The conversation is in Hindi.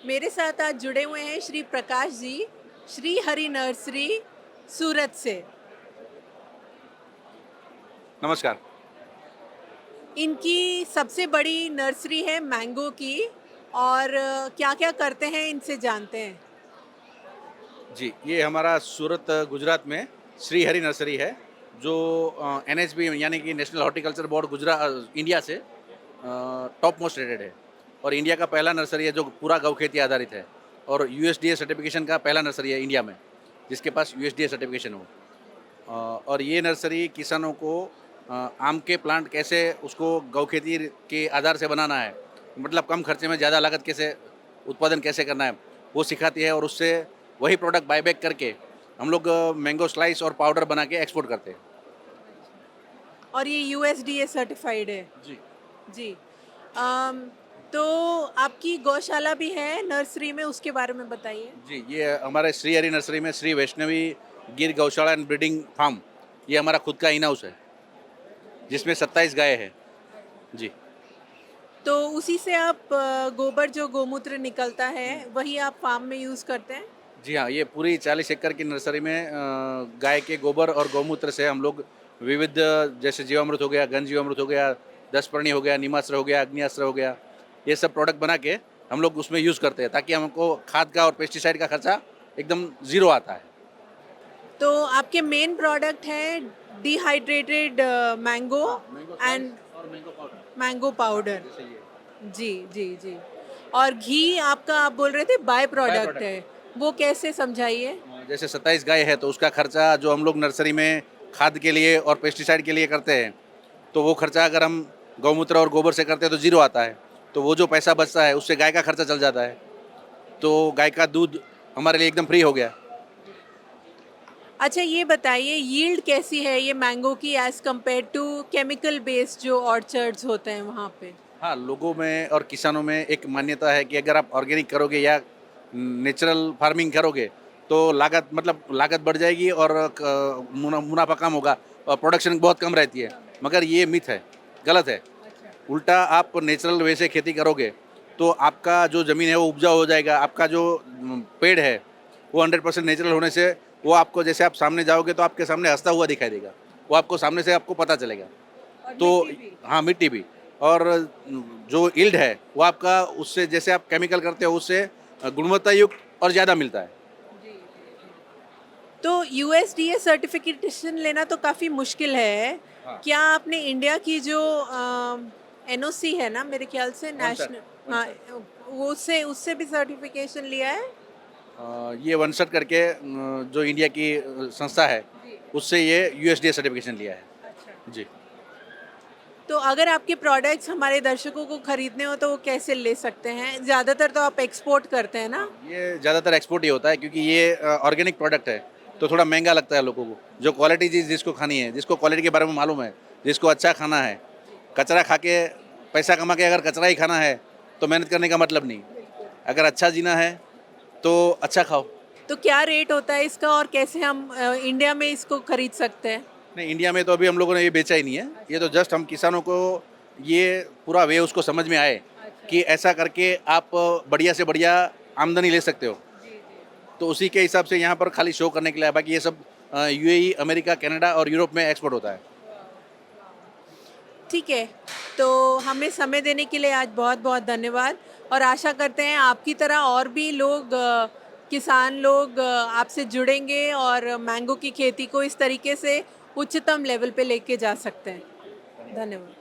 मेरे साथ आज जुड़े हुए हैं श्री प्रकाश जी, श्री हरि नर्सरी, सूरत से। नमस्कार। इनकी सबसे बड़ी नर्सरी है मैंगो की और क्या-क्या करते हैं इनसे जानते हैं। जी, ये हमारा सूरत गुजरात में श्री हरि नर्सरी है, जो एनएचबी यानी कि नेशनल हॉर्टिकल्चर बोर्ड इंडिया से टॉप मोस्ट रेटेड है और इंडिया का पहला नर्सरी है जो पूरा गौ खेती आधारित है और यूएसडीए सर्टिफिकेशन का पहला नर्सरी है इंडिया में, जिसके पास यूएसडीए सर्टिफिकेशन हो। और ये नर्सरी किसानों को आम के प्लांट कैसे उसको गौ खेती के आधार से बनाना है, मतलब कम खर्चे में ज़्यादा लागत कैसे उत्पादन कैसे करना है, वो सिखाती है और उससे वही प्रोडक्ट बायबैक करके हम लोग मैंगो स्लाइस और पाउडर बना के एक्सपोर्ट करते हैं। और ये यूएसडीए सर्टिफाइड है। जी। जी। अम, तो आपकी गौशाला भी है नर्सरी में, उसके बारे में बताइए। जी, ये हमारे श्री हरि नर्सरी में श्री वैष्णवी गिर गौशाला एंड ब्रीडिंग फार्म, ये हमारा खुद का इन हाउस है, जिसमें 27 गाय है। जी। तो उसी से आप गोबर जो गोमूत्र निकलता है, वही आप फार्म में यूज़ करते हैं? जी हाँ, ये पूरी 40 एकड़ की नर्सरी में गाय के गोबर और गौमूत्र से हम लोग विविध, जैसे जीवामृत हो गया, घन जीवामृत हो गया, 10 पर्णी हो गया, नीमास्त्र हो गया, अग्नियास्त्र हो गया, ये सब प्रोडक्ट बना के हम लोग उसमें यूज़ करते हैं ताकि हमको खाद का और पेस्टिसाइड का खर्चा एकदम ज़ीरो आता है। तो आपके मेन प्रोडक्ट हैं dehydrated mango mango slice and और मैंगो पाउडर, मैंगो पाउडर। जैसे ये जी, जी, जी। और घी आपका आप बोल रहे थे बाय बाय प्रोडक्ट प्रोडक्ट है, है। वो कैसे समझाइए? जैसे 27 गाय है तो उसका खर्चा जो हम लोग नर्सरी में खाद के लिए और पेस्टिसाइड के लिए करते हैं, तो वो खर्चा अगर हम गौमूत्र और गोबर से करते हैं तो ज़ीरो आता है। तो वो जो पैसा बचता है उससे गाय का खर्चा चल जाता है। तो गाय का दूध हमारे लिए एकदम फ्री हो गया। अच्छा ये बताइए यील्ड कैसी है ये मैंगो की as compare to chemical based जो ऑर्चर्ड्स होते हैं वहाँ पे? हाँ, लोगों में और किसानों में एक मान्यता है कि अगर आप ऑर्गेनिक करोगे या नेचुरल फार्मिंग करोगे तो लागत बढ़ जाएगी और मुनाफा कम होगा और प्रोडक्शन बहुत कम रहती है। मगर ये मिथ है, गलत है। उल्टा आप नेचुरल वे से खेती करोगे तो आपका जो ज़मीन है वो उपजाऊ हो जाएगा। आपका जो पेड़ है वो 100% नेचुरल होने से वो आपको, जैसे आप सामने जाओगे तो आपके सामने हँसता हुआ दिखाई देगा। वो आपको सामने से आपको पता चलेगा। और तो मिट्टी भी? हाँ, मिट्टी भी। और जो यील्ड है वो आपका उससे, जैसे आप केमिकल करते हो उससे गुणवत्ता युक्त और ज़्यादा मिलता है। जी, जी, जी। तो यूएसडीए सर्टिफिकेशन लेना तो काफ़ी मुश्किल है। हाँ। क्या आपने इंडिया की जो एनओसी है ना मेरे ख्याल से वनसर्ट, नेशनल, हाँ, वनसर्ट। वो उससे उससे भी सर्टिफिकेशन लिया है? ये वनसर्ट करके जो इंडिया की संस्था है, जी। उससे ये यूएसडीए सर्टिफिकेशन लिया है। अच्छा। जी। तो अगर आपके प्रोडक्ट्स हमारे दर्शकों को खरीदने हो तो वो कैसे ले सकते हैं? ज़्यादातर तो आप एक्सपोर्ट करते हैं ना? हाँ, ये ज़्यादातर एक्सपोर्ट ही होता है क्योंकि ये ऑर्गेनिक प्रोडक्ट है, तो थोड़ा महँगा लगता है लोगों को। जो क्वालिटी चीज़ जिसको खानी है, जिसको क्वालिटी के बारे में मालूम है, जिसको अच्छा खाना है, कचरा खा के पैसा कमा के अगर कचरा ही खाना है, तो मेहनत करने का मतलब नहीं। बिल्कुल। अगर अच्छा जीना है, तो अच्छा खाओ। तो क्या रेट होता है इसका और कैसे हम इंडिया में इसको खरीद सकते हैं? नहीं, इंडिया में तो अभी हम लोगों ने ये बेचा ही नहीं है। ये तो जस्ट हम किसानों को ये पूरा वे उसको समझ में आए अच्छा। कि ऐसा करके आप बढ़िया से बढ़िया आमदनी ले सकते हो। जी, जी, जी। तो उसी के हिसाब से यहाँ पर खाली शो करने के लिए है, बाकी ये सब यूएई, अमेरिका, कनाडा और यूरोप में एक्सपोर्ट होता है। ठीक है, तो हमें समय देने के लिए आज बहुत-बहुत धन्यवाद और आशा करते हैं आपकी तरह और भी लोग किसान लोग आपसे जुड़ेंगे और मैंगो की खेती को इस तरीके से उच्चतम लेवल पे लेके जा सकते हैं। धन्यवाद।